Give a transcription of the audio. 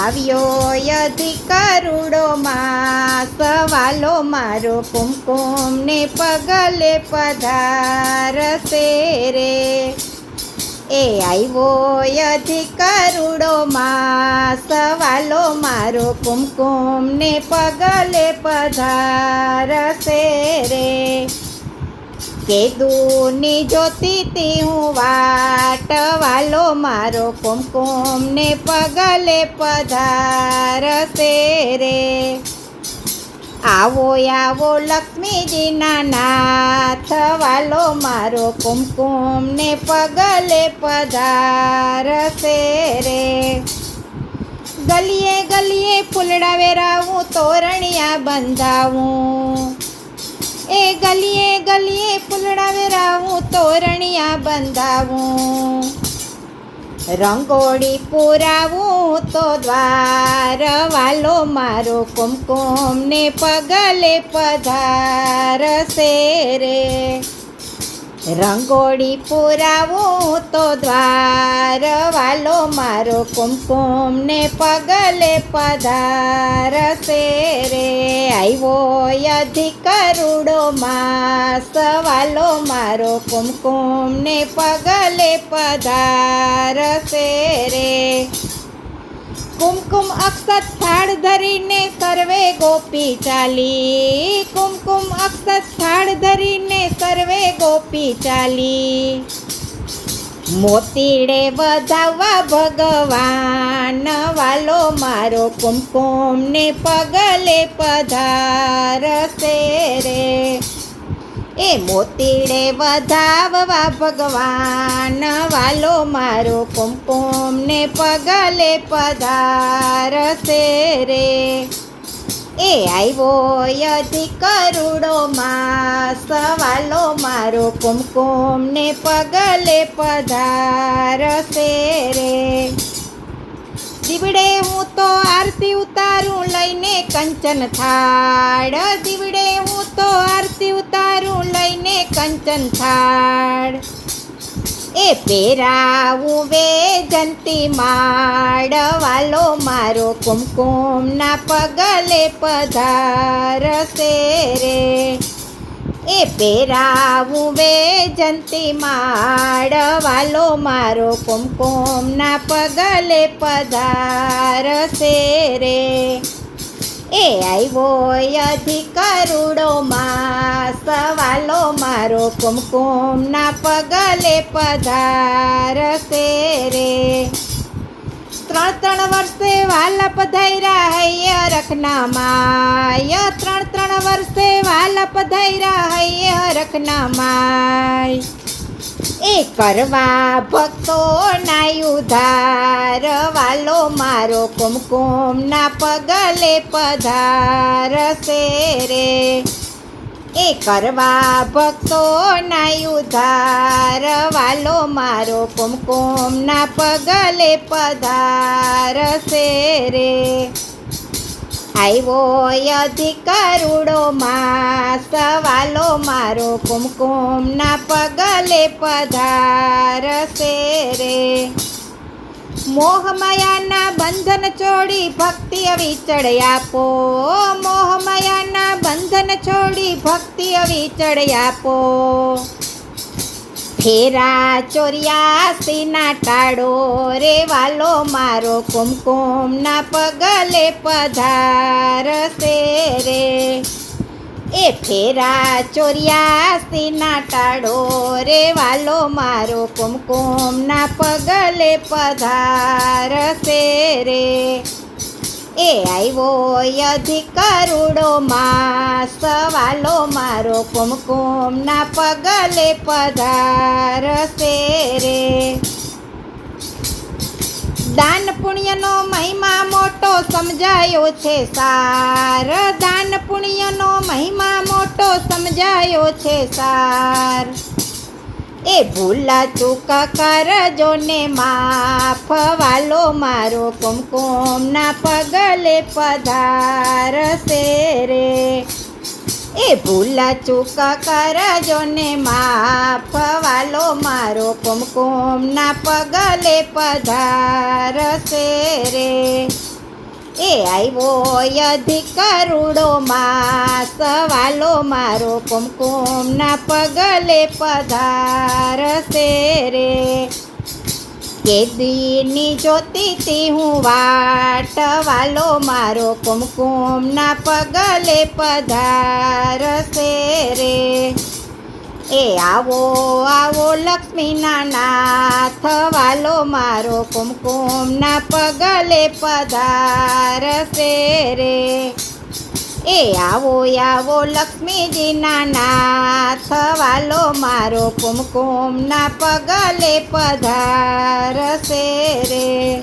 આવ્યો અધિકારુડોમાં સવાલો મારો કુમકુમ ને પગલે પધારશે રે. એ આવ્યો અધિકારુડોમાં સવાલો મારો કુમકુમ ને પગલે પધારશે રે. કેદુની જોતીતી હું વાટ વાલો મારો કુમકુમ ને પગલે પધારશે રે. આવો આવો લક્ષ્મીજીના નાથ વાલો મારો કુમકુમ ને પગલે પધારશે રે. ગલીએ ગલીએ ફૂલડા વેરાવું તોરણિયા બંધાવું. એ ગલીએ ગલીએ ફૂલડા વેરાવું તોરણિયા બંધાવું. રંગોળી પુરાવું તો દ્વાર વાલો મારો કુમકુમ ને પગલે પધારશે રે. રંગોળી પુરાવું તો દ્વાર વાલો મારો કુમકુમ ને પગલે પધારશે રે. આવ્યો અધિકારુડોમાં સવાલો મારો કુમકુમ ને પગલે પધારશે રે. કુમકુમ અક્ષત થાળ ધરીને સર્વે ગોપી ચાલી. કુમકુમ અક્ષત થાળ ધરીને સર્વે ગોપી ચાલી. મોતીડે વધાવવા ભગવાન વાલો મારો કુમકુમ ને પગલે પધારશે રે. એ મોતીડે વધાવવા ભગવાન વાલો મારો કુમકુમ ને પગલે પધારશે રે. એ આવ્યો અધિકારુડોમાં સવાલો મારો કુમકુમ ને પગલે પધારશે રે. દીવડે હું તો આરતી ઉતારું લઈને કંચન થાળ. દીવડે હું તો આરતી ઉતારું લઈને કંચન થાળ. એ પહેરાવું વેજંતી માળ વાલો મારો કુમકુમ ના પગલે પધારશે રે. એ પહેરાવું વેજંતી માળ વાલો મારો કુમકુમ ના પગલે પધારશે રે. એ આવ્યો અધિકારુડોમાં સવાલો મારો કુમકુમ ના પગલે પધારશે રે. 3 વર્ષે વાલા પધાર્યા હૈયા રખના માય. 3 વર્ષે વાલા પધાર્યા હૈયા રખના માય. એ કરવા ભક્તોના ઉદ્ધાર વાલો મારો કુમકુમ ના પગલે પધારશે રે. એ કરવા ભક્તોના ઉદ્ધાર વાલો મારો કુમકુમ ના પગલે પધારશે રે. આવ્યો અધિકારુડોમાં સવાલો મારો કુમકુમ ના પગલે પધારશે રે. મોહમાયાના બંધન છોડી ભક્તિ અવિચળ આપો. મોહમાયાના બંધન છોડી ભક્તિ અવિચળ આપો. ફેરા 84 ના ટાળો રે વાલો મારો કુમકુમ ના પગલે પધારશે રે. એ ફેરા 84 ના ટાળો રે વાલો મારો કુમકુમ ના પગલે પધારશે રે. એ આવ્યો અધિકારુડોમાં સવાલો મારો કુમકુમ ના પગલે પધારશે રે. દાન પુણ્યનો મહિમા મોટો સમજાયો છે સાર. દાન પુણ્યનો મહિમા મોટો સમજાયો છે સાર. એ ભૂલા ચૂક કરજો ને માફ વાલો મારો કુમકુમ ના પગલે પધારશે રે. એ ભૂલા ચૂક કરજો ને માફ વાલો મારો કુમકુમ ના પગલે પધારશે રે. એ આવ્યો અધિક કરુડો માસ વાલો મારો કુમકુમના પગલે પધારશે રે. કેદીની જોતીથી હું વાટ વાલો મારો કુમકુમના પગલે પધારશે રે. એ આવો આવો લક્ષ્મીના નાથ વાલો મારો કુમકુમના પગલે પધારશે રે. એ આવો આવો લક્ષ્મીજીના નાથ વાલો મારો કુમકુમના પગલે પધારશે રે.